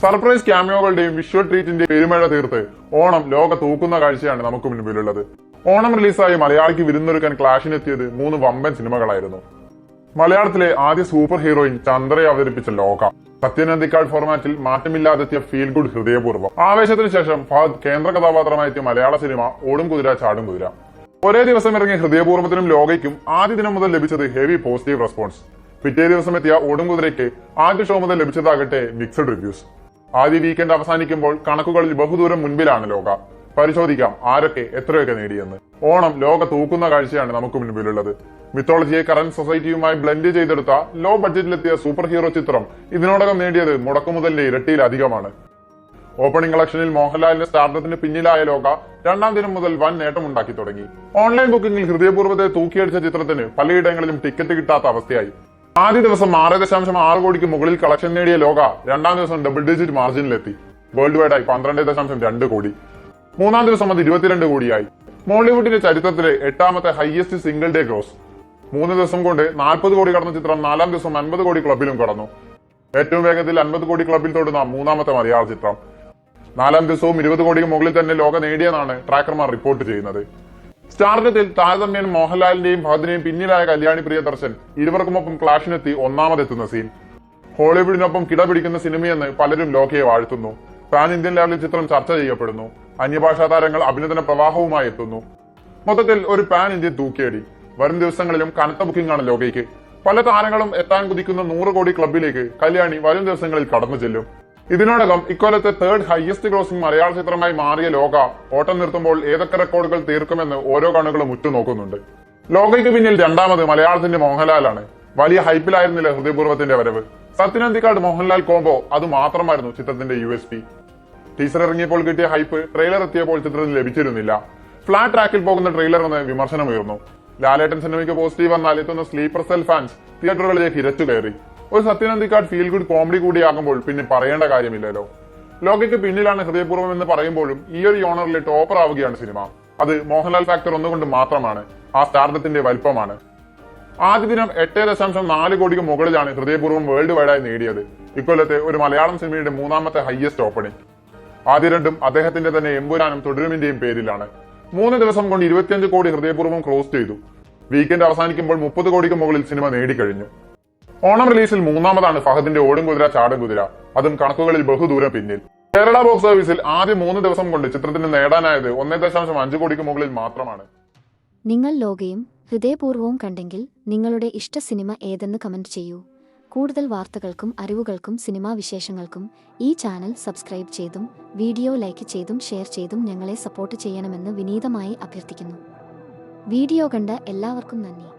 Surprise ക്യാമിയോകളുടെയും visual ട്രീറ്റിന്റെയും പെരുമഴ തീർത്ത് ഓണം ലോക തൂക്കുന്ന കാഴ്ചയാണ് നമുക്ക് മുൻപിലുള്ളത്. ഓണം റിലീസായി മലയാളിക്ക് വിരുന്നൊരുക്കാൻ ക്ലാഷിനെത്തിയത് 3 വമ്പൻ സിനിമകളായിരുന്നു. മലയാളത്തിലെ ആദ്യ സൂപ്പർ ഹീറോയിൻ ചന്ദ്രയെ അവതരിപ്പിച്ച ലോക, സത്യനന്ദിക്കാട് ഫോർമാറ്റിൽ മാറ്റമില്ലാതെത്തിയ ഫീൽ ഗുഡ് ഹൃദയപൂർവ്വം, ആവേശത്തിന് ശേഷം ഫഹദ് കേന്ദ്ര കഥാപാത്രമായി എത്തിയ മലയാള സിനിമ ഓടും കുതിര ചാടും കുതിര. ഒരേ ദിവസം ഇറങ്ങിയ ഹൃദയപൂർവ്വത്തിനും ലോകയ്ക്കും ആദ്യ ദിനം മുതൽ ലഭിച്ചത് ഹെവി പോസിറ്റീവ് റെസ്പോൺസ്. പിറ്റേ ദിവസം എത്തിയ ഓടും കുതിരയ്ക്ക് ആദ്യ ഷോ മുതൽ ലഭിച്ചതാകട്ടെ മിക്സഡ് റിവ്യൂസ്. ആദ്യ വീക്കെൻഡ് അവസാനിക്കുമ്പോൾ കണക്കുകളിൽ ബഹുദൂരം മുൻപിലാണ് ലോക. പരിശോധിക്കാം ആരൊക്കെ എത്രയൊക്കെ നേടിയെന്ന്. ഓണം ലോക തൂക്കുന്ന കാഴ്ചയാണ് നമുക്ക് മുൻപിലുള്ളത്. മിത്തോളജിയെ കറന്റ് സൊസൈറ്റിയുമായി ബ്ലെൻഡ് ചെയ്തെടുത്ത ലോ ബഡ്ജറ്റിലെത്തിയ സൂപ്പർ ഹീറോ ചിത്രം ഇതിനോടകം നേടിയത് മുടക്കുമുതലിന്റെ ഇരട്ടിയിലധികമാണ്. ഓപ്പണിംഗ് കളക്ഷനിൽ മോഹൻലാലിന്റെ സ്റ്റാർഡത്തിന് പിന്നിലായ ലോക രണ്ടാം ദിനം മുതൽ വൻ നേട്ടമുണ്ടാക്കി തുടങ്ങി. ഓൺലൈൻ ബുക്കിംഗിൽ ഹൃദയപൂർവ്വത്തെ തൂക്കിയടിച്ച ചിത്രത്തിന് പലയിടങ്ങളിലും ടിക്കറ്റ് കിട്ടാത്ത അവസ്ഥയായി. ആദ്യ ദിവസം 6.6 കോടിക്ക് മുകളിൽ കളക്ഷൻ നേടിയ ലോക രണ്ടാം ദിവസം ഡബിൾ ഡിജിറ്റ് മാർജിനിലെത്തി. വേൾഡ് വൈഡായി 12.2 കോടി. മൂന്നാം ദിവസം അത് 22 കോടിയായി. മോളിവുഡിന്റെ ചരിത്രത്തിലെ 8ാമത്തെ ഹയസ്റ്റ് സിംഗിൾ ഡേ ഗ്രോസ്. 3 ദിവസം കൊണ്ട് 40 കോടി കടന്ന ചിത്രം 4ാം ദിവസം 50 കോടി ക്ലബിലും കടന്നു. ഏറ്റവും വേഗത്തിൽ 50 കോടി ക്ലബിൽ തൊടുന്ന 3ാമത്തെ മലയാള ചിത്രം. 4ാം ദിവസവും 20 കോടിക്ക് മുകളിൽ തന്നെ ലോക നേടിയെന്നാണ് ട്രാക്കർമാർ റിപ്പോർട്ട് ചെയ്യുന്നത്. സ്റ്റാർഡത്തിൽ താരതമ്യേന മോഹൻലാലിന്റെയും ഫഹദിന്റെയും പിന്നിലായ കല്യാണി പ്രിയദർശൻ ഇരുവർക്കുമൊപ്പം ക്ലാഷിനെത്തി ഒന്നാമതെത്തുന്ന സീൻ. ഹോളിവുഡിനൊപ്പം കിടപിടിക്കുന്ന സിനിമയെന്ന് പലരും ലോകയെ വാഴ്ത്തുന്നു. പാൻ ഇന്ത്യൻ ലെവലിൽ ചിത്രം ചർച്ച ചെയ്യപ്പെടുന്നു. അന്യഭാഷാ താരങ്ങൾ അഭിനന്ദന പ്രവാഹവുമായി എത്തുന്നു. മൊത്തത്തിൽ ഒരു പാൻ ഇന്ത്യൻ തൂക്കിയടി. വരും ദിവസങ്ങളിലും കനത്ത ബുക്കിംഗ് ആണ് ലോകയ്ക്ക്. പല താരങ്ങളും എത്താൻ കുതിക്കുന്ന 100 കോടി ക്ലബിലേക്ക് കല്യാണി വരും ദിവസങ്ങളിൽ കടന്നു ചെല്ലും. ഇതിനോടകം ഇക്കൊല്ലത്തെ 3rd ഹയസ്റ്റ് ഗ്രോസിംഗ് മലയാള ചിത്രമായി മാറിയ ലോക ഓട്ടം നിർത്തുമ്പോൾ ഏതൊക്കെ റെക്കോർഡുകൾ തീർക്കുമെന്ന് ഓരോ കണ്ണുകളും ഉറ്റുനോക്കുന്നുണ്ട്. ലോകയ്ക്ക് പിന്നിൽ രണ്ടാമത് മലയാളത്തിന്റെ മോഹൻലാലാണ്. വലിയ ഹൈപ്പിലായിരുന്നില്ല ഹൃദയപൂർവ്വത്തിന്റെ വരവ്. സത്യനന്ദിക്കാട് മോഹൻലാൽ കോംബോ അത് മാത്രമായിരുന്നു ചിത്രത്തിന്റെ USP. ടീസർ ഇറങ്ങിയപ്പോൾ കിട്ടിയ ഹൈപ്പ് ട്രെയിലർ എത്തിയപ്പോൾ ചിത്രത്തിന് ലഭിച്ചിരുന്നില്ല. ഫ്ലാറ്റ് ട്രാക്കിൽ പോകുന്ന ട്രെയിലർ എന്ന് വിമർശനമുയർന്നു. ലാലേട്ടൻ സിനിമയ്ക്ക് പോസിറ്റീവ് വന്നാൽ എത്തുന്ന സ്ലീപ്പർ സെൽ ഫാൻസ് തിയേറ്ററുകളിലേക്ക് ഇരച്ചു കയറി. ഒരു സത്യനന്ദിക്കാട് ഫീൽ ഗുഡ് കോമഡി കൂടിയാകുമ്പോൾ പിന്നെ പറയേണ്ട കാര്യമില്ലല്ലോ. ലോകയ്ക്ക് പിന്നിലാണ് ഹൃദയപൂർവ്വം എന്ന് പറയുമ്പോഴും ഈ ഒരു യോണറിൽ ടോപ്പർ ആവുകയാണ് സിനിമ. അത് മോഹൻലാൽ ഫാക്ടർ ഒന്നുകൊണ്ട് മാത്രമാണ്, ആ സ്റ്റാർഡത്തിന്റെ വലിപ്പമാണ്. ആദ്യ ദിനം 8.4 കോടിക്ക് മുകളിലാണ് ഹൃദയപൂർവ്വം വേൾഡ് വൈഡായി നേടിയത്. ഇക്കൊല്ലത്തെ ഒരു മലയാളം സിനിമയുടെ 3ാമത്തെ ഹയസ്റ്റ് ഓപ്പണിംഗ്. ആദ്യ രണ്ടും അദ്ദേഹത്തിന്റെ തന്നെ എമ്പുരാനും തുടരുമിന്റെയും പേരിലാണ്. 3 ദിവസം കൊണ്ട് 25 കോടി ഹൃദയപൂർവ്വം ക്രോസ് ചെയ്തു. വീക്കെൻഡ് അവസാനിക്കുമ്പോൾ 30 കോടിക്ക് മുകളിൽ സിനിമ നേടിക്കഴിഞ്ഞു. ഓണം റിലീസിൽ 3ാമതാണ് ഫഹദിന്റെ ഓടും കുതിര ചാടും കുതിര, അതും കണക്കുകളിൽ ബഹുദൂരം പിന്നിൽ. കേരള ബോക്സ് ഓഫീസിൽ ആദ്യ 3 ദിവസം കൊണ്ട് ചിത്രത്തിന് നേടാനായത് 1.5 കോടിക്ക് മുകളിൽ മാത്രമാണ്. നിങ്ങൾ ലോകയും ഹൃദയപൂർവ്വവും കണ്ടെങ്കിൽ നിങ്ങളുടെ ഇഷ്ട സിനിമ ഏതെന്ന് കമന്റ് ചെയ്യൂ. കൂടുതൽ വാർത്തകൾക്കും അറിവുകൾക്കും സിനിമാ വിശേഷങ്ങൾക്കും ഈ ചാനൽ സബ്സ്ക്രൈബ് ചെയ്തും വീഡിയോ ലൈക്ക് ചെയ്തും ഷെയർ ചെയ്തും ഞങ്ങളെ സപ്പോർട്ട് ചെയ്യണമെന്ന് വിനീതമായി അഭ്യർത്ഥിക്കുന്നു. വീഡിയോ കണ്ട എല്ലാവർക്കും നന്ദി.